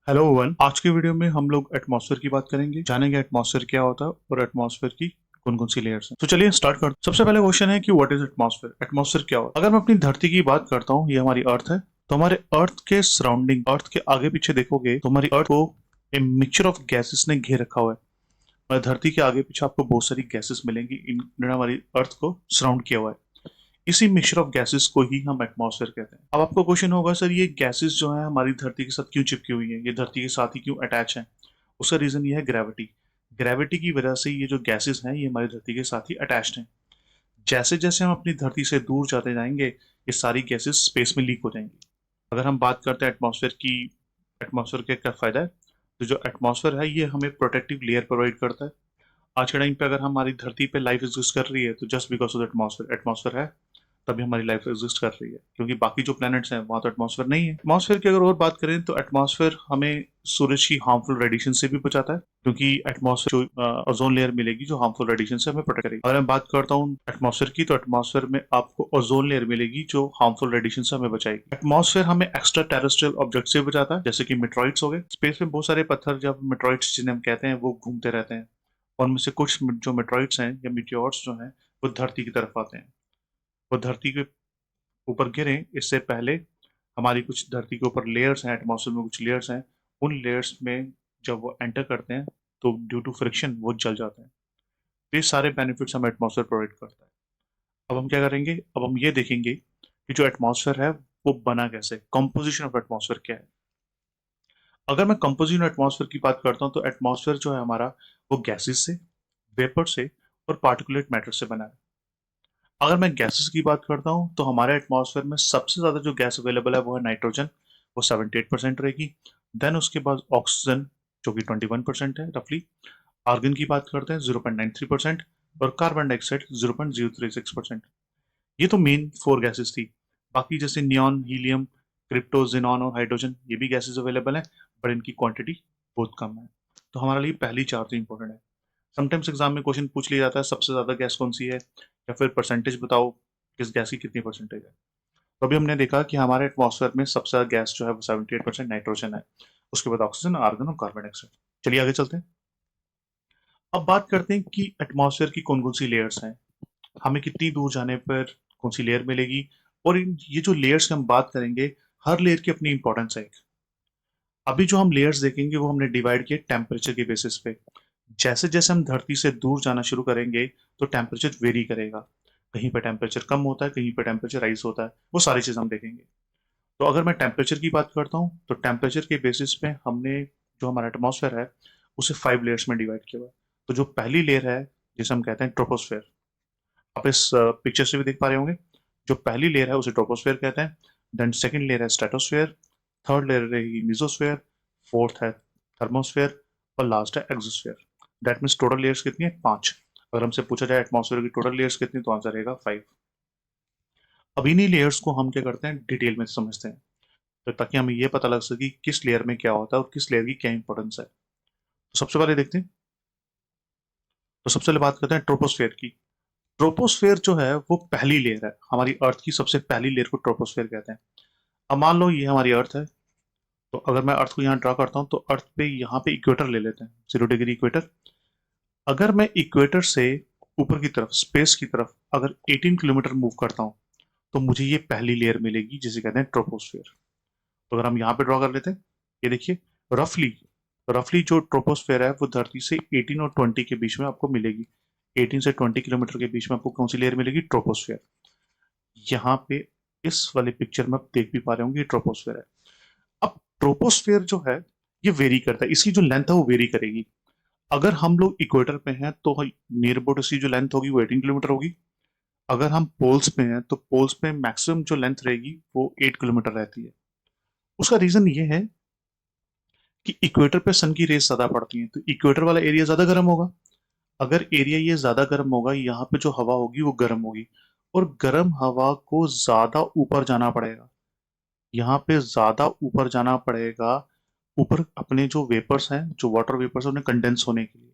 Hello one, आज की video में हम लोग एटमॉस्फेयर की बात करेंगे, जानेंगे एटमॉस्फेयर क्या होता है और एटमॉस्फेयर की कौन कौन सी लेयर्स हैं। तो चलिए स्टार्ट करते हैं। सबसे पहले क्वेश्चन है कि व्हाट इज एटमॉस्फेयर। एटमॉस्फेयर क्या होता है? अगर मैं अपनी धरती की बात करता हूँ, ये हमारी अर्थ है, तो हमारे अर्थ के सराउंडिंग, अर्थ के आगे पीछे देखोगे तो हमारी अर्थ को ए मिक्सचर ऑफ गैसेस ने घेर रखा हुआ है। हमारी धरती के आगे पीछे आपको बहुत सारी गैसेस मिलेंगी, इन्होंने हमारी अर्थ को सराउंड किया हुआ है। इसी मिक्सचर ऑफ गैसेस को ही हम एटमॉस्फेयर कहते हैं। अब आपको क्वेश्चन होगा, सर ये गैसेस जो है हमारी धरती के साथ क्यों चिपकी हुई है, ये धरती के साथ ही क्यों अटैच है? उसका रीजन ये है ग्रेविटी। ग्रेविटी की वजह से ये जो गैसेस हैं ये हमारी धरती के साथ ही अटैच्ड हैं। जैसे जैसे हम अपनी धरती से दूर जाते जाएंगे, ये सारी गैसेस स्पेस में लीक हो जाएंगी। अगर हम बात करते हैं एटमॉस्फेयर की, एटमॉस्फेयर का क्या फायदा है, तो जो एटमॉस्फेयर है ये हमें प्रोटेक्टिव लेयर प्रोवाइड करता है। आज के टाइम पे अगर हमारी धरती पे लाइफ एग्जिस्ट कर रही है तो just because of atmosphere. Atmosphere है तभी हमारी लाइफ एग्जिस्ट कर रही है, क्योंकि बाकी जो प्लैनेट्स हैं वहां तो एटमॉस्फेयर नहीं है। एटमॉस्फेयर की अगर और बात करें तो एटमॉस्फेयर हमें सूरज की हार्मफुल रेडिएशन से भी बचाता है, क्योंकि एटमॉस्फेयर जो ओजोन लेयर मिलेगी जो हार्मफुल रेडिएशन से हमें प्रोटेक्ट करेगी। अगर मैं बात करता हूँ एटमॉस्फेयर की, तो एटमॉस्फेयर में आपको ओजोन लेयर मिलेगी जो हार्मफुल रेडिएशन से हमें बचाएगी। एटमॉस्फेयर हमें एक्स्ट्रा टेरेस्ट्रियल ऑब्जेक्ट से बचाता है, जैसे कि मेट्रॉइड्स हो गए। स्पेस में बहुत सारे पत्थर, जब मेट्रॉइड्स जिन्हें हम कहते हैं, वो घूमते रहते हैं। और उनमें से कुछ जो मेट्रॉइड्स हैं या मीटियोर्स जो हैं वो धरती की तरफ आते हैं। वो धरती के ऊपर गिरें इससे पहले हमारी कुछ धरती के ऊपर लेयर्स हैं, एटमॉस्फेयर में कुछ लेयर्स हैं। उन लेयर्स में जब वो एंटर करते हैं तो ड्यू टू फ्रिक्शन वो जल जाते हैं। तो ये सारे बेनिफिट्स हमें एटमॉस्फेयर प्रोवाइड करता है। अब हम क्या करेंगे, अब हम ये देखेंगे कि जो एटमॉस्फेयर है वो बना कैसे, कंपोजिशन ऑफ एटमॉस्फेयर क्या है। अगर मैं कंपोजिशन ऑफ एटमॉस्फेयर की बात करता हूँ तो एटमॉस्फेयर जो है हमारा, वो गैसेस से, वेपर से और पार्टिकुलेट मैटर से बना है। अगर मैं गैसेस की बात करता हूँ तो हमारे एटमॉस्फेयर में सबसे ज़्यादा जो गैस अवेलेबल है वो है नाइट्रोजन, वो 78% रहेगी। देन उसके बाद ऑक्सीजन जो कि 21% है रफली। आर्गन की बात करते हैं 0.93%, और कार्बन डाइऑक्साइड 0.036%। ये तो मेन फोर गैसेस थी। बाकी जैसे नियॉन, हीलियम, क्रिप्टो, जिनॉन और हाइड्रोजन, ये भी गैसेस अवेलेबल हैं, पर इनकी क्वांटिटी बहुत कम है। तो हमारे लिए पहली चार तो इंपॉर्टेंट है। समटाइम्स एग्जाम में क्वेश्चन पूछ लिया जाता है सबसे ज्यादा गैस कौन सी है, या फिर परसेंटेज बताओ किस गैस की कितनी परसेंटेज है। तो अभी हमने देखा कि हमारे एटमॉस्फेयर में सबसे ज्यादा गैस जो है वो 78% नाइट्रोजन है। उसके बाद ऑक्सीजन, आर्गन और कार्बन डाइऑक्साइड। चलिए आगे चलते हैं। अब बात करते हैं कि एटमॉस्फेयर की कौन कौन सी लेयर्स हैं, हमें कितनी दूर जाने पर कौन सी लेयर मिलेगी, और ये जो लेयर्स की हम बात करेंगे, हर लेयर की अपनी इंपॉर्टेंस है। अभी जो हम लेयर्स देखेंगे वो हमने डिवाइड किए टेम्परेचर के बेसिस पे। जैसे जैसे हम धरती से दूर जाना शुरू करेंगे तो टेम्परेचर वेरी करेगा। कहीं पे टेम्परेचर कम होता है, कहीं पे टेम्परेचर राइज होता है, वो सारी चीज़ हम देखेंगे। तो अगर मैं टेम्परेचर की बात करता हूँ तो टेम्परेचर के बेसिस पे हमने जो हमारा एटमॉस्फेयर है उसे 5 लेयर्स में डिवाइड किया हुआ है। तो जो पहली लेयर है जिसे हम कहते हैं ट्रोपोस्फेयर, आप इस पिक्चर से भी देख पा रहे होंगे। जो पहली लेयर है उसे ट्रोपोस्फेयर कहते हैं। देन सेकंड लेयर है स्ट्रेटोस्फेयर, थर्ड लेयर रहेगी मिजोस्फेयर, फोर्थ है थर्मोस्फेयर, और लास्ट है exosphere. That means total layers कितनी है, 5। अगर हमसे पूछा जाए एटमॉस्फेयर की टोटल लेयर्स कितनी, तो आंसर रहेगा 5। अब इन्हीं लेयर्स को हम क्या करते हैं, डिटेल में समझते हैं, तो ताकि हमें ये पता लग सके कि किस लेयर में क्या होता है और किस लेयर की क्या इंपॉर्टेंस है। तो सबसे पहले देखते हैं, तो सबसे पहले बात करते हैं ट्रोपोस्फेयर की। ट्रोपोस्फेयर जो है वो पहली लेयर है, हमारी अर्थ की सबसे पहली लेयर को ट्रोपोस्फेयर कहते हैं। अब मान लो ये हमारी अर्थ है, तो अगर मैं अर्थ को यहाँ ड्रा करता हूँ तो अर्थ पे यहाँ पे इक्वेटर ले लेते हैं, 0 डिग्री इक्वेटर। अगर मैं इक्वेटर से ऊपर की तरफ, स्पेस की तरफ अगर 18 किलोमीटर मूव करता हूँ तो मुझे ये पहली लेयर मिलेगी जिसे कहते हैं ट्रोपोस्फेयर। तो अगर हम यहाँ पे ड्रॉ कर लेते हैं, ये देखिए, रफली रफली जो ट्रोपोस्फेयर है वो धरती से 18 और 20 के बीच में आपको मिलेगी। 18 से 20 किलोमीटर के बीच में आपको कौन सी लेयर मिलेगी, ट्रोपोस्फेयर। यहाँ पे इस वाले पिक्चर में आप देख भी पा रहे होंगे, ये ट्रोपोस्फेयर है। अब ट्रोपोस्फेयर जो है ये वेरी करता है, इसकी जो लेंथ है वो वेरी करेगी। अगर हम लोग इक्वेटर पे हैं तो नियर अबाउट इसकी जो लेंथ होगी वो 18 किलोमीटर होगी। अगर हम पोल्स पे हैं तो पोल्स पे मैक्सिमम जो लेंथ रहेगी वो 8 किलोमीटर रहती है। उसका रीजन ये है कि इक्वेटर पे सन की रेस ज्यादा पड़ती है, तो इक्वेटर वाला एरिया ज्यादा गर्म होगा। अगर एरिया ये ज्यादा गर्म होगा, यहाँ पे जो हवा होगी वो गर्म होगी, और गर्म हवा को ज्यादा ऊपर जाना पड़ेगा। यहाँ पे ज्यादा ऊपर जाना पड़ेगा, ऊपर अपने जो वेपर्स हैं, जो वाटर वेपर्स हैं, उन्हें कंडेंस होने के लिए।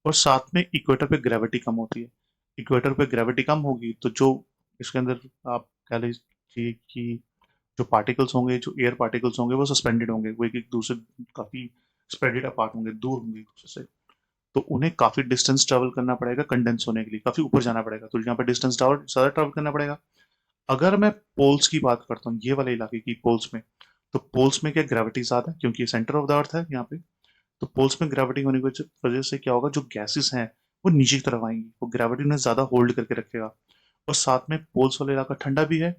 और साथ में इक्वेटर पे ग्रेविटी कम होती है। इक्वेटर पे ग्रेविटी कम होगी तो जो इसके अंदर आप कह लीजिए कि जो पार्टिकल्स होंगे, जो एयर पार्टिकल्स होंगे, वो सस्पेंडेड होंगे, वो एक एक दूसरे काफी स्प्रेडेड अपार्ट होंगे, दूर होंगे एक दूसरे से। तो उन्हें काफी डिस्टेंस ट्रेवल करना पड़ेगा कंडेंस होने के लिए, काफी ऊपर जाना पड़ेगा, तो यहाँ पे डिस्टेंस ज्यादा ट्रेवल करना पड़ेगा। अगर मैं पोल्स की बात करता हूँ, ये वाले इलाके की पोल्स में, तो पोल्स में क्या ग्रेविटी ज्यादा है, क्योंकि सेंटर ऑफ द अर्थ है यहाँ पे। तो पोल्स में ग्रेविटी होने की वजह से क्या होगा, जो गैसेस हैं वो नीचे की तरफ आएंगी, वो ग्रेविटी उन्हें ज्यादा होल्ड करके रखेगा। और साथ में पोल्स वाला इलाका ठंडा भी है,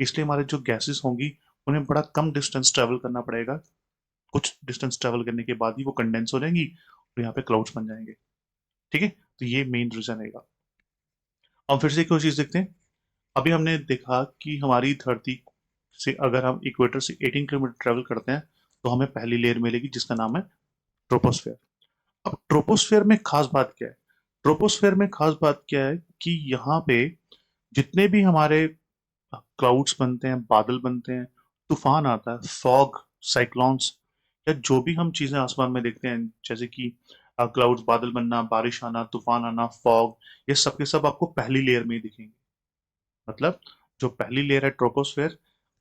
इसलिए हमारे जो गैसेस होंगी उन्हें बड़ा कम डिस्टेंस ट्रेवल करना पड़ेगा। कुछ डिस्टेंस ट्रेवल करने के बाद ही वो कंडेंस हो जाएंगी और यहाँ पे क्लाउड्स बन जाएंगे। ठीक है, तो ये मेन रीजन रहेगा। अब फिर से एक और चीज देखते हैं। अभी हमने देखा कि हमारी धरती से अगर हम इक्वेटर से 18 किलोमीटर ट्रेवल करते हैं तो हमें पहली लेयर मिलेगी जिसका नाम है ट्रोपोस्फेयर। अब ट्रोपोस्फेयर में खास बात क्या है? ट्रोपोस्फेयर में खास बात क्या है कि यहाँ पे जितने भी हमारे क्लाउड्स बनते हैं, बादल बनते हैं, तूफान आता है, फॉग, साइक्लोन्स, या जो भी हम चीजें आसमान में देखते हैं, जैसे कि क्लाउड्स, बादल बनना, बारिश आना, तूफान आना, फॉग, ये सब के सब आपको पहली लेयर में ही दिखेंगे। मतलब जो पहली लेयर है troposphere,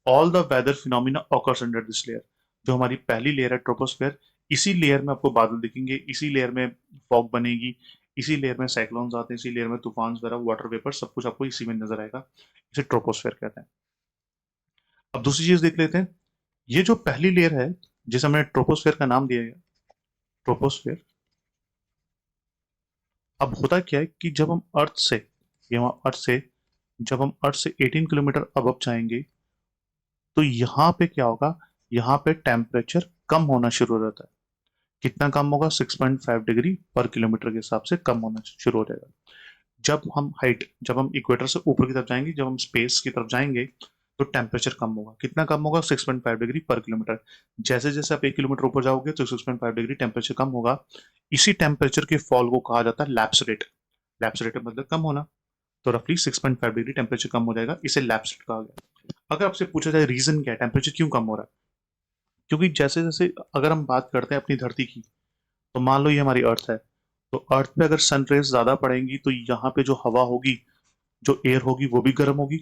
all the weather phenomena occurs under this layer. जो हमारी पहली लेयर है ट्रोपोस्फेयर, इसी लेयर में आपको बादल दिखेंगे, इसी लेयर में फॉग बनेगी, इसी लेयर में साइक्लोन्स आते हैं, इसी लेयर में तूफान वगैरह, वाटर वेपर, सब कुछ आपको इसी में नजर आएगा। इसे ट्रोपोस्फेयर कहते हैं। अब दूसरी चीज देख लेते हैं। ये जो पहली लेयर है जिसे हमने ट्रोपोस्फेयर का नाम दिया गया, ट्रोपोस्फेयर, अब होता क्या है कि जब हम अर्थ से, जब हम अर्थ से 18 किलोमीटर अबव जाएंगे तो यहाँ पे क्या होगा, यहाँ पे टेम्परेचर कम होना शुरू हो जाता है। कितना कम होगा? 6.5 डिग्री पर किलोमीटर के हिसाब से कम होना शुरू हो जाएगा। जब हम इक्वेटर से ऊपर की तरफ जाएंगे, जब हम स्पेस की तरफ जाएंगे, तो टेम्परेचर कम होगा। कितना कम होगा? 6.5 डिग्री पर किलोमीटर। जैसे जैसे आप 1 किलोमीटर ऊपर जाओगे तो 6.5 डिग्री टेम्परेचर कम होगा। इसी टेम्परेचर के फॉल को कहा जाता है लैप्स रेट। लैप्स रेट मतलब कम होना। तो रफली 6.5 डिग्री टेम्परेचर कम हो जाएगा, इसे लैप्स रेट कहा गया। अगर आपसे पूछा जाए रीजन क्या है, टेम्परेचर क्यों कम हो रहा है, क्योंकि जैसे जैसे अगर हम बात करते हैं अपनी धरती की, तो मान लो ये हमारी अर्थ है, तो अर्थ पे अगर सन रेज ज्यादा पड़ेंगी तो यहाँ पे जो हवा होगी, जो एयर होगी, वो भी गर्म होगी।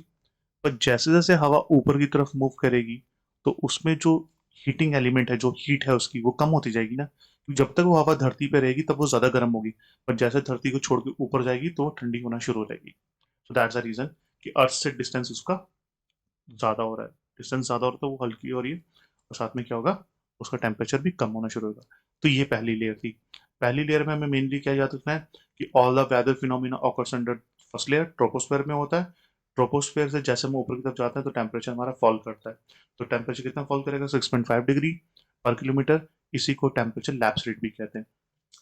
पर जैसे जैसे हवा ऊपर की तरफ मूव करेगी तो उसमें जो हीटिंग एलिमेंट है, जो हीट है उसकी, वो कम होती जाएगी ना, क्योंकि जब तक वो हवा धरती पे रहेगी तब वो ज्यादा गर्म होगी। पर जैसे धरती को छोड़ के ऊपर जाएगी तो वो ठंडी होना शुरू हो जाएगी। सो दैट्स द रीजन कि अर्थ से डिस्टेंस उसका ज्यादा हो रहा है। डिस्टेंस ज्यादा हो रहा है तो वो हल्की हो रही है, और साथ में क्या होगा, उसका टेम्परेचर भी कम होना शुरू होगा। तो ये पहली लेयर थी। पहली लेयर में हमें मेनली क्या याद रखना है कि all the weather phenomena occurs under first layer, troposphere में होता है। ट्रोपोस्फेयर से जैसे हम ऊपर की तरफ जाते हैं तो टेम्परेचर हमारा फॉल करता है। तो टेम्परेचर कितना फॉल करेगा? 6.5 डिग्री पर किलोमीटर। इसी को टेम्परेचर लैप्स रेट भी कहते हैं।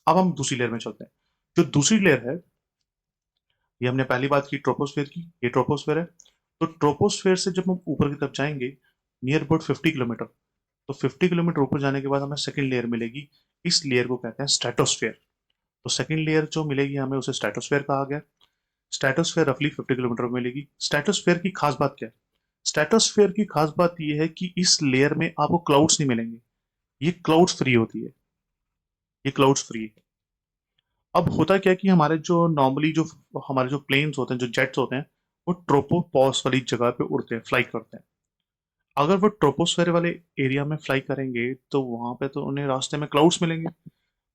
अब हम दूसरी लेयर में चलते हैं। जो दूसरी लेयर है, ये हमने पहली बात की ट्रोपोस्फेयर की, ये ट्रोपोस्फेयर है। तो ट्रोपोस्फेयर से जब हम ऊपर की तरफ जाएंगे, नियर अबाउट 50 किलोमीटर, तो 50 किलोमीटर ऊपर जाने के बाद हमें सेकंड लेयर मिलेगी। इस लेयर को कहते हैं स्ट्रेटोस्फेयर। तो सेकंड लेयर जो मिलेगी हमें, उसे स्ट्रेटोस्फेयर कहा गया। स्ट्रेटोस्फेयर रफली 50 किलोमीटर में मिलेगी। स्ट्रेटोस्फेयर की खास बात क्या है? स्ट्रेटोस्फेयर की खास बात यह है कि इस लेयर में आपको क्लाउड्स नहीं मिलेंगे। ये क्लाउड्स फ्री होती है, ये क्लाउड्स फ्री है। अब होता क्या है कि हमारे जो नॉर्मली जो हमारे जो प्लेन्स होते हैं, जो जेट्स होते हैं, वो ट्रोपोपॉज वाली जगह पे उड़ते हैं, फ्लाई करते हैं। अगर वो ट्रोपोस्फेयर वाले एरिया में फ्लाई करेंगे तो वहां पे तो उन्हें रास्ते में क्लाउड्स मिलेंगे।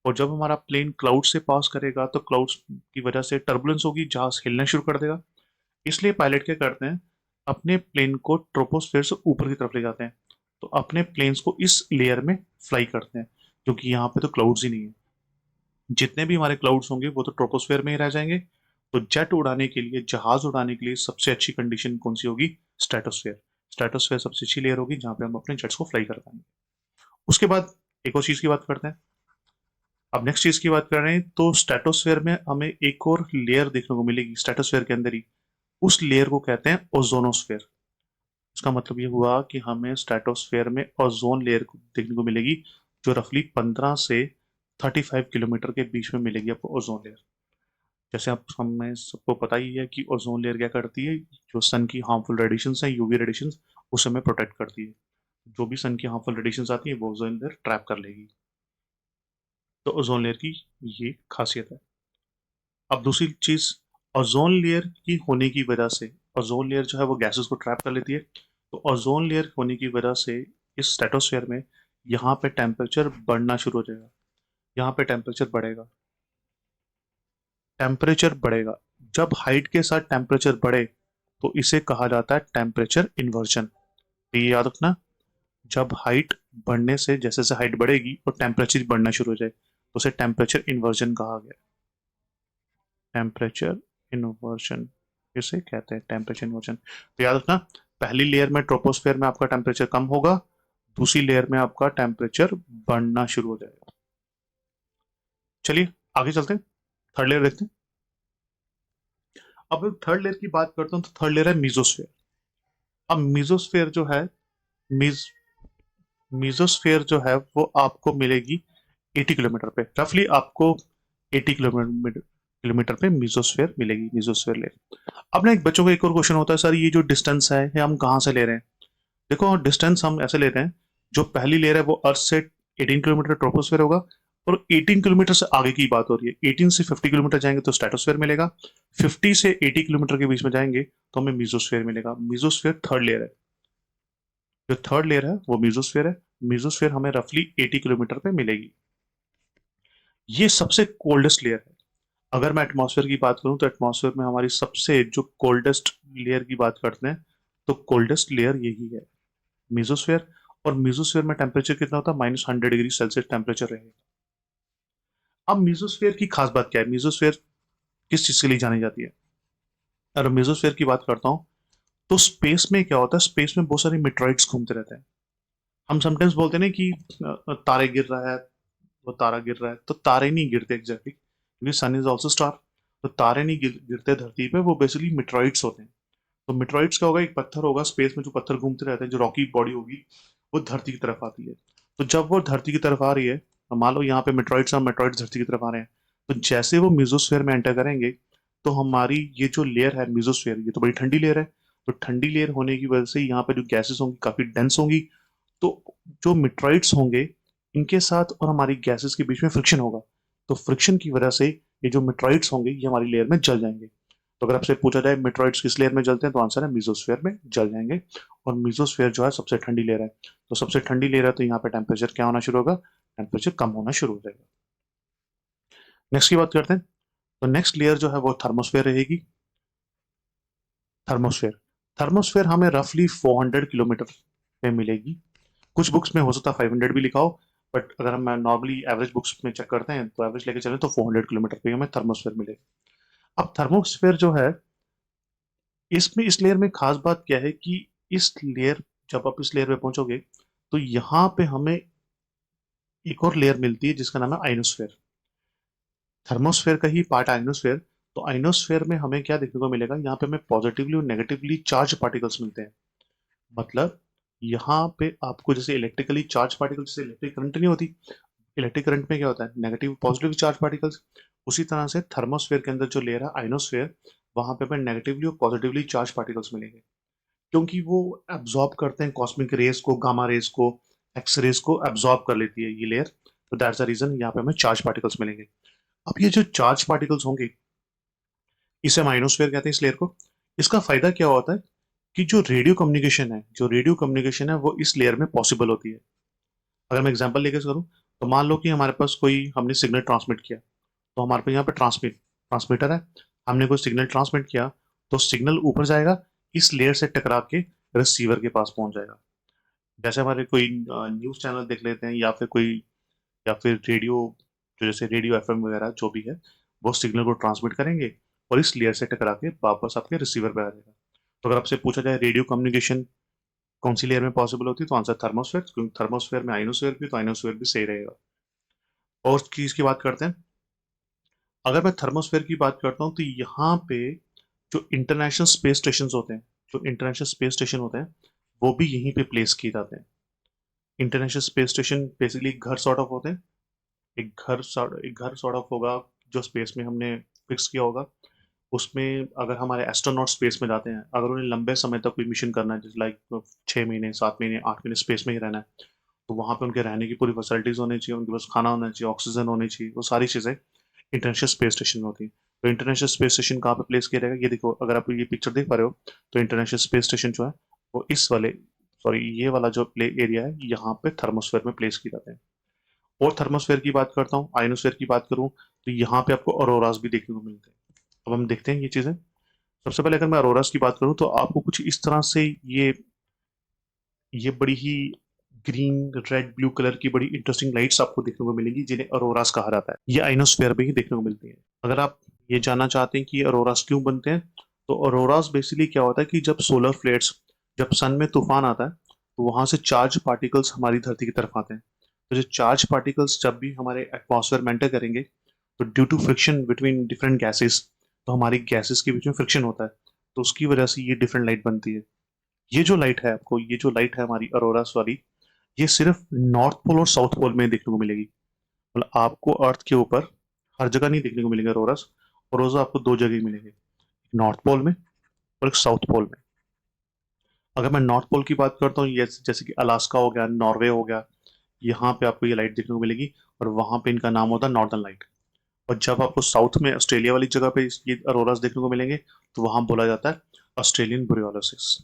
और जब हमारा प्लेन क्लाउड से पास करेगा तो क्लाउड्स की वजह से टर्बुलेंस होगी, जहाज हिलना शुरू कर देगा। इसलिए पायलट क्या करते हैं, अपने प्लेन को ट्रोपोस्फेयर से ऊपर की तरफ ले जाते हैं। तो अपने प्लेन्स को इस लेयर में फ्लाई करते हैं, क्योंकि यहाँ पे तो क्लाउड्स ही नहीं है। जितने भी हमारे क्लाउड्स होंगे वो तो ट्रोपोस्फेयर में ही रह जाएंगे। तो जेट उड़ाने के लिए, जहाज उड़ाने के लिए सबसे अच्छी कंडीशन कौन सी होगी? स्ट्रेटोस्फेयर। स्ट्रेटोस्फेयर सबसे अच्छी लेयर होगी जहां पे हम अपने जेट्स को फ्लाई कर पाएंगे। उसके बाद एक और चीज की बात करते हैं। अब नेक्स्ट चीज की बात कर रहे हैं तो स्ट्रेटोस्फेयर में हमें एक और लेयर देखने को मिलेगी स्ट्रेटोस्फेयर के अंदर ही। उस लेयर को कहते हैं ओजोनोस्फेयर। इसका मतलब ये हुआ कि हमें स्ट्रेटोस्फेयर में ओजोन लेयर देखने को मिलेगी, जो रफली 15 से 35 किलोमीटर के बीच में मिलेगी आपको ओजोन लेयर। जैसे आप हमें सबको पता ही है कि ओजोन लेयर क्या करती है, जो सन की हार्मफुल रेडिएशन है, यूवी रेडिएशन, उसे हमें प्रोटेक्ट करती है। जो भी सन की हार्मफुल रेडिएशन आती है वो ओजोन लेयर ट्रैप कर लेगी। तो ओजोन लेयर की ये खासियत है। अब दूसरी चीज, ओजोन लेयर की होने की वजह से, ओजोन लेयर जो है वो गैसेस को ट्रैप कर लेती है। तो ओजोन लेयर होने की वजह से इस स्ट्रेटोस्फेयर में यहाँ पे टेम्परेचर बढ़ना शुरू हो जाएगा, यहाँ पे टेम्परेचर बढ़ेगा, टेम्परेचर बढ़ेगा। जब हाइट के साथ टेम्परेचर बढ़े तो इसे कहा जाता है टेम्परेचर इन्वर्जन। तो ये याद रखना, जब हाइट बढ़ने से जैसे जैसे हाइट बढ़ेगी और टेम्परेचर बढ़ना शुरू हो जाए तो उसे टेम्परेचर इन्वर्जन कहा गया। टेम्परेचर इन्वर्जन इसे कहते हैं, टेम्परेचर इन्वर्जन। तो याद रखना, पहली लेयर में ट्रोपोस्फेयर में आपका टेम्परेचर कम होगा, दूसरी लेयर में आपका टेम्परेचर बढ़ना शुरू हो जाएगा। चलिए आगे चलते हैं, थर्ड लेयर देखते हैं। अब थर्ड लेयर की बात करता हूं तो थर्ड लेयर है मीजोस्फेयर। अब मीजोस्फेयर जो है, मीज मीजोस्फेयर जो है वो आपको मिलेगी 80 किलोमीटर पे, रफली आपको 80 किलोमीटर पे मीजोस्फेयर मिलेगी, मीजोस्फेयर लेयर। अब ना एक बच्चों का एक और क्वेश्चन होता है, सर ये जो डिस्टेंस है ये हम कहाँ से ले रहे हैं? देखो डिस्टेंस हम ऐसे ले रहे हैं, जो पहली लेयर है वो अर्थ से 18 किलोमीटर ट्रोपोस्फेयर होगा, और 18 किलोमीटर से आगे की बात हो रही है, 18 से 50 किलोमीटर जाएंगे तो स्ट्रेटोस्फेयर मिलेगा, 50 से 80 किलोमीटर के बीच में जाएंगे तो हमें मीजोस्फेयर मिलेगा। मीजोस्फेयर थर्ड लेयर है, जो थर्ड लेयर है वो मीजोस्फेयर है। मीजोस्फेयर हमें रफली 80 किलोमीटर पे मिलेगी। ये सबसे कोल्डेस्ट लेयर है। अगर मैं एटमॉस्फेयर की बात करूं तो एटमॉस्फेयर में हमारी सबसे जो कोल्डेस्ट लेयर की बात करते हैं तो कोल्डेस्ट लेयर यही है, मीजोस्फेयर। और मीजोस्फेयर में टेम्परेचर कितना होता है? -100 डिग्री सेल्सियस टेम्परेचर रहेगा। अब मीजोस्फेयर की खास बात क्या है, मीजोस्फेयर किस चीज के लिए जानी जाती है? अगर मीजोस्फेयर की बात करता हूँ तो स्पेस में क्या होता है, स्पेस में बहुत सारे मेट्रॉइड्स घूमते रहते हैं। हम समटाइम्स बोलते हैं ना कि तारे गिर रहा है, वो तारा गिर रहा है, तो तारे नहीं गिरते एग्जैक्टली, क्योंकि सन इज ऑल्सो स्टार। तो तारे नहीं गिरते धरती पे, वो बेसिकली मिट्रॉइड्स होते हैं। तो मिट्रॉइड्स क्या होगा, एक पत्थर होगा स्पेस में, जो पत्थर घूमते रहते हैं, जो रॉकी बॉडी होगी वो धरती की तरफ आती है। तो जब वो धरती की तरफ आ रही है, तो मान लो यहाँ पे मिट्रॉइड्स और मेट्रॉइड्स धरती की तरफ आ रहे हैं, तो जैसे वो मिजोस्फेयर में एंटर करेंगे तो हमारी ये जो लेयर है मिजोस्फेयर, ये तो बड़ी ठंडी लेयर है। तो ठंडी लेयर होने की वजह से यहाँ पे जो गैसेस होंगी काफी डेंस होंगी। तो जो मिट्रॉइड्स होंगे इनके साथ और हमारी गैसेस के बीच में फ्रिक्शन होगा। तो फ्रिक्शन की वजह से ये जो मिट्रॉइड्स होंगे ये हमारी लेयर में जल जाएंगे। तो अगर आपसे पूछा जाए मिट्रॉइड्स किस लेयर में जलते हैं, तो आंसर है मीजोस्फेयर में जल जाएंगे। और मीजोस्फेयर जो है सबसे ठंडी लेयर है। तो सबसे ठंडी लेयर है तो यहाँ पे टेम्परेचर क्या होना शुरू होगा, टेम्परेचर कम होना शुरू हो जाएगा। नेक्स्ट की बात करते हैं, तो नेक्स्ट लेयर जो है वो थर्मोस्फेयर रहेगी। थर्मोस्फेयर थर्मोस्फेयर हमें रफली 400 किलोमीटर पे मिलेगी। कुछ बुक्स में हो सकता है 500 भी लिखा हो, बट अगर हम नॉर्मली एवरेज बुक्स में चेक करते हैं तो एवरेज लेके चले तो 400 किलोमीटर पे हमें थर्मोस्फेयर मिलेगा। अब थर्मोस्फेयर जो है, इसमें इस लेयर में खास बात क्या है कि इस लेयर, जब आप इस लेयर पे पहुंचोगे तो यहाँ पे हमें एक और लेयर मिलती है जिसका नाम है आइनोस्फेयर। थर्मोस्फेयर का ही पार्ट आइनोस्फेयर। तो आइनोस्फेयर में हमें क्या देखने को मिलेगा, यहाँ पे हमें पॉजिटिवली और नेगेटिवली चार्ज पार्टिकल्स मिलते हैं। मतलब यहाँ पे आपको जैसे इलेक्ट्रिकली चार्ज पार्टिकल, जैसे इलेक्ट्रिक करंट नहीं होती, इलेक्ट्रिक करंट में क्या होता है, नेगेटिव पॉजिटिव चार्ज पार्टिकल्स। उसी तरह से थर्मोस्फेयर के अंदर जो लेयर है आइनोस्फेयर, वहां पे हमें नेगेटिवली और पॉजिटिवली चार्ज पार्टिकल्स मिलेंगे, क्योंकि वो एब्जॉर्ब करते हैं कॉस्मिक रेस को, गामा रेस को, एक्स रेस को एब्जॉर्ब कर लेती है ये लेयर। तो दैट्स द रीजन यहाँ पे हमें चार्ज पार्टिकल्स मिलेंगे। अब ये जो चार्ज पार्टिकल्स होंगे इसे हम आइनोस्फेयर कहते हैं, इस लेयर को। इसका फायदा क्या होता है कि जो रेडियो कम्युनिकेशन है, जो रेडियो कम्युनिकेशन है वो इस लेयर में पॉसिबल होती है। अगर मैं एग्जांपल लेके करूँ तो मान लो कि हमारे पास कोई, हमने सिग्नल ट्रांसमिट किया, तो हमारे पास यहाँ पे ट्रांसमीटर है, हमने कोई सिग्नल ट्रांसमिट किया, तो सिग्नल ऊपर जाएगा, इस लेयर से टकरा के रिसीवर के पास पहुंच जाएगा। जैसे हमारे कोई न्यूज चैनल देख लेते हैं, या फिर कोई, या फिर रेडियो, जो जैसे रेडियो एफएम वगैरह जो भी है, वो सिग्नल को ट्रांसमिट करेंगे और इस लेयर से टकरा के वापस आपके रिसीवर पे आ जाएगा। तो अगर आपसे पूछा जाए रेडियो कम्युनिकेशन कौन सी लेयर में पॉसिबल होती है, तो आंसर थर्मोस्फेयर, क्योंकि थर्मोस्फेयर में आइनोस्फेयर भी, तो आइनोस्फेयर भी सही रहेगा। और चीज की बात करते हैं, अगर मैं थर्मोस्फेयर की बात करता हूँ तो यहाँ पे जो इंटरनेशनल स्पेस स्टेशन होते हैं, जो इंटरनेशनल स्पेस स्टेशन होते हैं वो भी यहीं पे प्लेस किए जाते हैं। इंटरनेशनल स्पेस स्टेशन बेसिकली घर सॉर्ट ऑफ होते हैं। एक घर सॉर्ट ऑफ होगा जो स्पेस में हमने फिक्स किया होगा। उसमें अगर हमारे एस्ट्रोनॉट स्पेस में जाते हैं, अगर उन्हें लंबे समय तक कोई मिशन करना है, जैसे लाइक 6 महीने, 7 महीने, 8 महीने स्पेस में ही रहना है, तो वहाँ पे उनके रहने की पूरी फैसिलिटीज होनी चाहिए, उनके पास खाना होना चाहिए, ऑक्सीजन होनी चाहिए, वो सारी चीज़ें इंटरनेशनल स्पेस स्टेशन में होती है। तो इंटरनेशनल स्पेस स्टेशन कहाँ पे प्लेस किया जाएगा, ये देखो, अगर आप ये पिक्चर देख पा रहे हो, तो इंटरनेशनल स्पेस स्टेशन जो है वो इस वाले सॉरी ये वाला जो प्ले एरिया है यहाँ पे थर्मोस्फेयर में प्लेस किए जाते हैं। और थर्मोस्फेयर की बात करता हूँ, आयनोस्फेयर की बात करूँ तो यहाँ पे आपको अरोरास भी देखने को मिलते हैं। अब हम देखते हैं ये चीजें। सबसे पहले अगर मैं अरोरास की बात करूँ तो आपको कुछ इस तरह से ये बड़ी ही ग्रीन रेड ब्लू कलर की बड़ी इंटरेस्टिंग लाइट्स आपको देखने को मिलेंगी, जिन्हें अरोरास कहा जाता है। ये आइनोस्फेयर में ही देखने को मिलती है। अगर आप ये जानना चाहते हैं कि ये अरोरास क्यों बनते हैं, तो अरोरास बेसिकली क्या होता है कि जब सोलर फ्लेयर्स, जब सन में तूफान आता है तो वहां से चार्ज पार्टिकल्स हमारी धरती की तरफ आते हैं। तो जो चार्ज पार्टिकल्स जब भी हमारे एटमॉस्फेयर में एंटर करेंगे, तो due to friction between different gases, तो हमारी गैसेस के बीच में फ्रिक्शन होता है, तो उसकी वजह से ये डिफरेंट लाइट बनती है। ये जो लाइट है आपको, ये जो लाइट है हमारी अरोरास वाली, ये सिर्फ नॉर्थ पोल और साउथ पोल में देखने को मिलेगी। मतलब आपको अर्थ के ऊपर हर जगह नहीं देखने को मिलेंगे अरोरास। अरोरा आपको दो जगह ही मिलेंगे, एक नॉर्थ पोल में और एक साउथ पोल में। अगर मैं नॉर्थ पोल की बात करता हूँ, ये जैसे कि अलास्का हो गया, नॉर्वे हो गया, यहाँ पे आपको ये लाइट देखने को मिलेगी, और वहां पे इनका नाम होता है नॉर्दर्न लाइट। और जब आपको साउथ में ऑस्ट्रेलिया वाली जगह पे ये अरोरास देखने को मिलेंगे, तो वहां बोला जाता है ऑस्ट्रेलियन बोरियोलिसिस।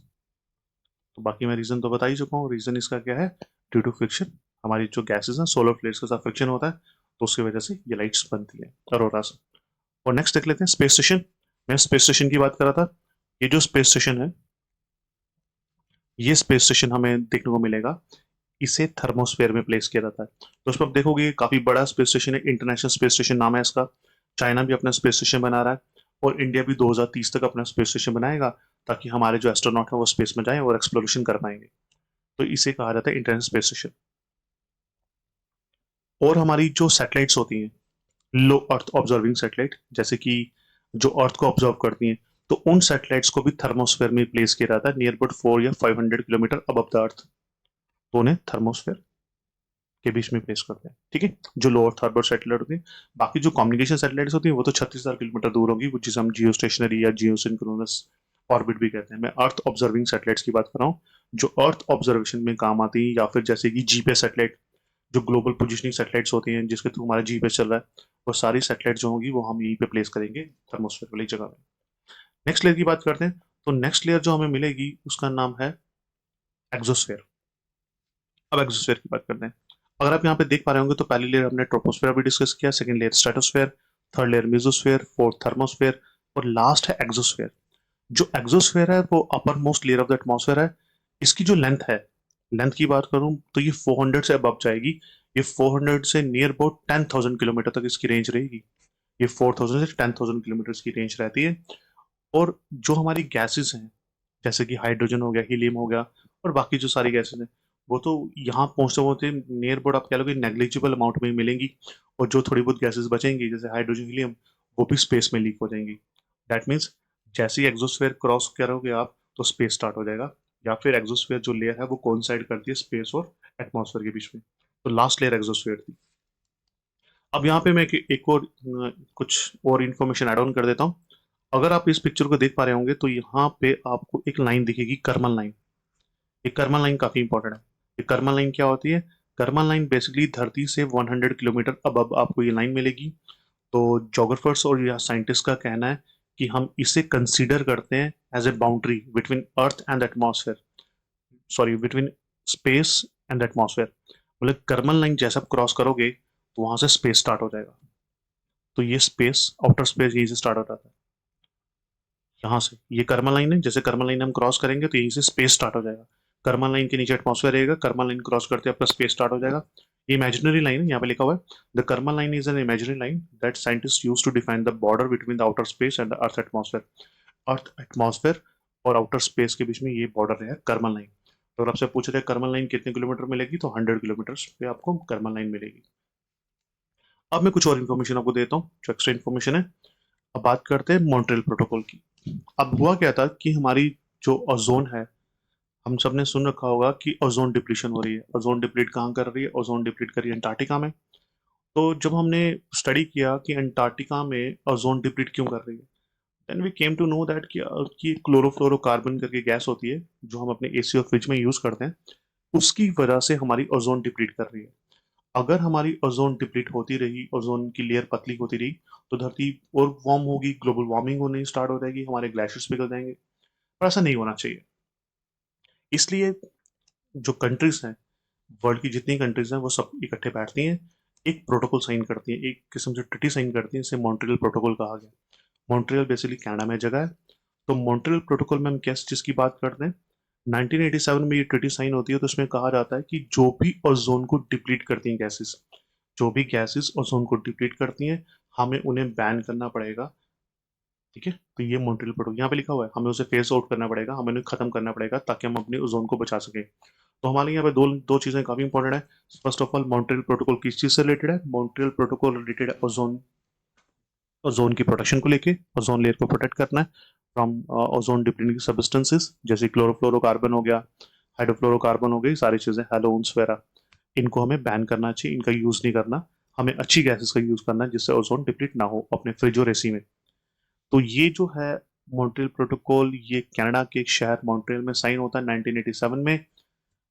तो बाकी मैं रीजन तो बता ही चुका हूँ। रीजन इसका क्या है? ड्यू टू फ्रिक्शन, हमारी जो गैसेस हैं सोलर फ्लेयर्स के साथ फ्रिक्शन होता है, तो उसकी वजह से ये लाइट्स बनती है अरोरा से। और नेक्स्ट देख लेते हैं स्पेस स्टेशन। मैं स्पेस स्टेशन की बात कर रहा था। ये जो स्पेस स्टेशन है, ये स्पेस स्टेशन हमें देखने को मिलेगा, इसे थर्मोस्फेयर में प्लेस किया जाता है। तो उसमें आप देखोगे काफी बड़ा स्पेस स्टेशन है, इंटरनेशनल स्पेस स्टेशन नाम है इसका। चाइना भी अपना स्पेस स्टेशन बना रहा है, और इंडिया भी 2030 तक अपना स्पेस स्टेशन बनाएगा, ताकि हमारे जो एस्ट्रोनॉट है वो स्पेस में जाएं और एक्सप्लोरेशन कर पाएंगे। तो इसे कहा जाता है इंटरनेशनल स्पेस स्टेशन। और हमारी जो सैटेलाइट्स होती हैं, लो अर्थ ऑब्जर्विंग सैटेलाइट, जैसे कि जो अर्थ को ऑब्जर्व करती हैं, तो उन सैटेलाइट्स को भी थर्मोस्फेयर में प्लेस किया जाता है, नियर अबाउट 4 या 500 किलोमीटर अबव द अर्थ। तो उन्हें थर्मोस्फेयर के बीच में प्लेस करते हैं। ठीक है, जो लो अर्थ ऑर्बिट सैटेलाइट होती है। बाकी जो कम्युनिकेशन सैटेलाइट्स होती है वो तो 36,000 किलोमीटर दूर होगी, जिसे हम जियो स्टेशनरी या जियो सिंक्रोनस ऑर्बिट भी कहते हैं। मैं अर्थ ऑब्जर्विंग सैटेलाइट्स की बात कर रहा हूँ, जो अर्थ ऑब्जर्वेशन में काम आती है, या फिर जैसे कि जीपीएस सैटेलाइट, जो ग्लोबल पोजिशनिंग सैटेलाइट्स होती हैं, जिसके थ्रू हमारा जीपीएस चल रहा है, वो सारी सैटेलाइट जो होंगी वो हम यहीं पे प्लेस करेंगे थर्मोस्फेयर वाली जगह में। नेक्स्ट लेयर की बात करते हैं। तो नेक्स्ट लेयर जो हमें मिलेगी उसका नाम है एक्सोस्फेयर। अब एक्सोस्फेयर की बात करते हैं। अगर आप यहाँ पे देख पा रहे होंगे तो पहली लेयर हमने ट्रोपोस्फेयर अभी डिस्कस किया, second layer stratosphere, third layer mesosphere, fourth thermosphere, और लास्ट है एक्सोस्फेयर। जो एक्सोस्फेयर है वो upper most layer of the atmosphere है। इसकी जो लेंथ है, लेंथ की बात करूं तो ये 400 से अबव जाएगी। ये 400 से नियर अबाउट 10,000 किलोमीटर तक इसकी रेंज रहेगी। ये 4,000 से 10,000 किलोमीटर की रेंज रहती है। और जो हमारी गैसेस हैं, जैसे कि हाइड्रोजन हो गया, हीलियम हो गया, और बाकी जो सारी गैसेस हैं, वो तो यहाँ पहुंचते पहुंचते नियर अबाउट आप कह लो कि नेग्लिजिबल अमाउंट में ही मिलेंगी। और जो थोड़ी बहुत गैसेस बचेंगी, जैसे हाइड्रोजन, हीलियम, वो भी स्पेस में लीक हो जाएंगी। दैट मीन्स जैसे ही एक्सोस्फेयर क्रॉस करोगे आप, तो स्पेस स्टार्ट हो जाएगा। या फिर एक्सोस्फेयर जो लेयर है वो कोइंसाइड करती है स्पेस और एटमॉस्फेयर के बीच में। तो लास्ट लेयर एक्सोस्फेयर थी। अब यहाँ पे मैं एक और कुछ और इन्फॉर्मेशन ऐड ऑन कर देता हूँ। अगर आप इस पिक्चर को देख पा रहे होंगे तो यहाँ पे आपको एक लाइन दिखेगी, कर्मन लाइन। ये कर्मन लाइन काफी इंपॉर्टेंट है। ये कर्मन लाइन क्या होती है? कर्मन लाइन बेसिकली धरती से 100 किलोमीटर अब आपको ये लाइन मिलेगी। तो जोग्राफर्स और या साइंटिस्ट का कहना है कि हम इसे कंसीडर करते हैं as a boundary between earth and atmosphere, sorry between space and atmosphere. मतलब कर्मन लाइन जैसा आप क्रॉस करोगे तो वहां से स्पेस स्टार्ट हो जाएगा। तो ये स्पेस, आउटर स्पेस यहीं से स्टार्ट हो जाता है। यहाँ से ये कर्मन लाइन है, जैसे कर्मन लाइन हम क्रॉस करेंगे तो यहीं से स्पेस स्टार्ट हो जाएगा। कर्मन लाइन के नीचे एटमॉस्फेयर रहेगा, कर्मन लाइन क्रॉस करते आपका स्पेस स्टार्ट हो जाएगा। ये इमेजिनरी लाइन है, यहाँ पे लिखा हुआ है the Karman line is an imaginary line that scientist use to define the border between the outer space and the earth atmosphere. Earth atmosphere और आउटर स्पेस के बीच में ये बॉर्डर है कर्मन लाइन। तो अगर आपसे पूछ रहे हैं कर्मन लाइन कितने किलोमीटर मिलेगी, तो 100 किलोमीटर पे आपको कर्मन लाइन मिलेगी। अब मैं कुछ और इन्फॉर्मेशन आपको देता हूँ जो एक्स्ट्रा इन्फॉर्मेशन है। अब बात करते हैं मॉन्ट्रियल प्रोटोकॉल की। अब हुआ क्या था कि हमारी जो ओजोन है, हम सब ने सुन रखा होगा कि ओजोन डिप्लीशन हो रही है। ओजोन डिप्लीट कहाँ कर रही है? ओजोन डिप्लीट कर रही है अंटार्कटिका में। तो जब हमने स्टडी किया कि अंटार्कटिका में ओजोन डिप्लीट क्यों कर रही है, then we came to know that कि क्लोरोफ्लोरोकार्बन करके गैस होती है जो हम अपने एसी और फ्रिज में यूज करते हैं, उसकी वजह से हमारी ओजोन डिप्लीट कर रही है। अगर हमारी ओजोन डिप्लीट होती रही, ओजोन की लेयर पतली होती रही, तो धरती और वार्म होगी, ग्लोबल वार्मिंग होनी स्टार्ट हो जाएगी, हमारे ग्लेशियर्स पिघल जाएंगे। पर ऐसा नहीं होना चाहिए। इसलिए जो कंट्रीज हैं, वर्ल्ड की जितनी कंट्रीज हैं वो सब इकट्ठे बैठती हैं, एक प्रोटोकॉल साइन करती हैं, एक किस्म से ट्रिटी साइन करती हैं, इसे मॉन्ट्रियल प्रोटोकॉल कहा गया। मॉन्ट्रियल बेसिकली कनाडा में जगह है। तो मॉन्ट्रियल प्रोटोकॉल में हम किस चीज़ की बात करते हैं, 1987 में ये ट्रिटी साइन होती है, तो इसमें कहा जाता है कि जो भी ओजोन को डिप्लीट करती हैं गैसेस, जो भी गैसेस ओजोन को डिप्लीट करती हैं, हमें उन्हें बैन करना पड़ेगा। ठीक है, तो ये मॉन्ट्रियल प्रोटोकॉल यहाँ पे लिखा हुआ है, हमें उसे फेस आउट करना पड़ेगा, हमें उन्हें खत्म करना पड़ेगा ताकि हम अपने ओजोन को बचा सकें। तो हमारे यहाँ पे दो दो चीज़ें काफ़ी इंपॉर्टेंट है। First of all, Montreal protocol किस चीज़ से रिलेटेड है? मॉन्ट्रियल प्रोटोकॉल रिलेटेड है ओजोन, ओजोन की प्रोटेक्शन को लेके, ओजोन लेयर को प्रोटेक्ट करना है फ्रॉम ओजोन डिप्लीटिंग सब्सटेंसेस, जैसे क्लोरोफ्लोरोकार्बन हो गया, हाइड्रोफ्लोरोकार्बन हो गई, सारी चीज़ें हैलोन्स वगैरह, इनको हमें बैन करना चाहिए, इनका यूज़ नहीं करना। हमें अच्छी गैसेस का यूज़ करना है जिससे ओजोन डिप्लीट ना हो अपने फ्रिज और एसी में। तो ये जो है मॉन्ट्रियल प्रोटोकॉल, ये कनाडा के एक शहर मॉन्ट्रियल में साइन होता है 1987 में,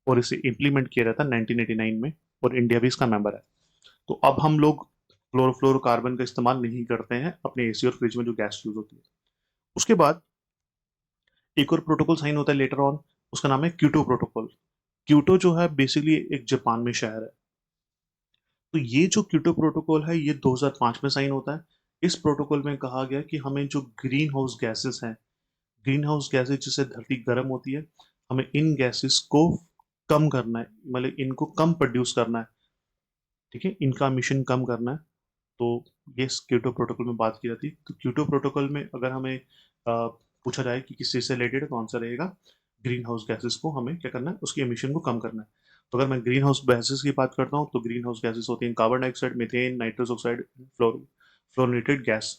और इसे इम्प्लीमेंट किया जाता है 1989 में, और इंडिया भी इसका मेंबर है। तो अब हम लोग क्लोरोफ्लोरोकार्बन का इस्तेमाल नहीं करते हैं अपने एसी और फ्रिज में जो गैस यूज होती है। उसके बाद एक और प्रोटोकॉल साइन होता है लेटर ऑन, उसका नाम है क्योटो प्रोटोकॉल। क्योटो जो है बेसिकली एक जापान में शहर है। तो ये जो क्योटो प्रोटोकॉल है ये 2005 में साइन होता है। इस प्रोटोकॉल में कहा गया कि हमें जो ग्रीन हाउस गैसेस हैं, ग्रीन हाउस गैसेस जिससे धरती गर्म होती है, हमें इन गैसेस को कम करना है, मतलब इनको कम प्रोड्यूस करना है। ठीक है, इनका मिशन कम करना है। तो ये क्योटो प्रोटोकॉल में बात की जाती है। तो क्योटो प्रोटोकॉल में अगर हमें पूछा जाए कि किस चीज़ से रिलेटेड है तो आंसर रहेगा ग्रीन हाउस गैसेस को हमें क्या करना है, उसकी एमिशन को कम करना है। तो अगर मैं ग्रीन हाउस गैसेस की बात करता हूँ तो ग्रीन हाउस गैसेस होती हैं carbon dioxide, methane, nitrous oxide, fluorinated gas.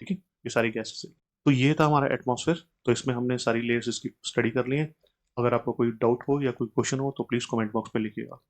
ठीक है, ये सारी गैसेस है। तो ये था हमारा एटमॉस्फेयर। तो इसमें हमने सारी लेयर्स इसकी स्टडी कर ली है। अगर आपको कोई डाउट हो या कोई क्वेश्चन हो तो प्लीज़ कमेंट बॉक्स पे लिखिएगा।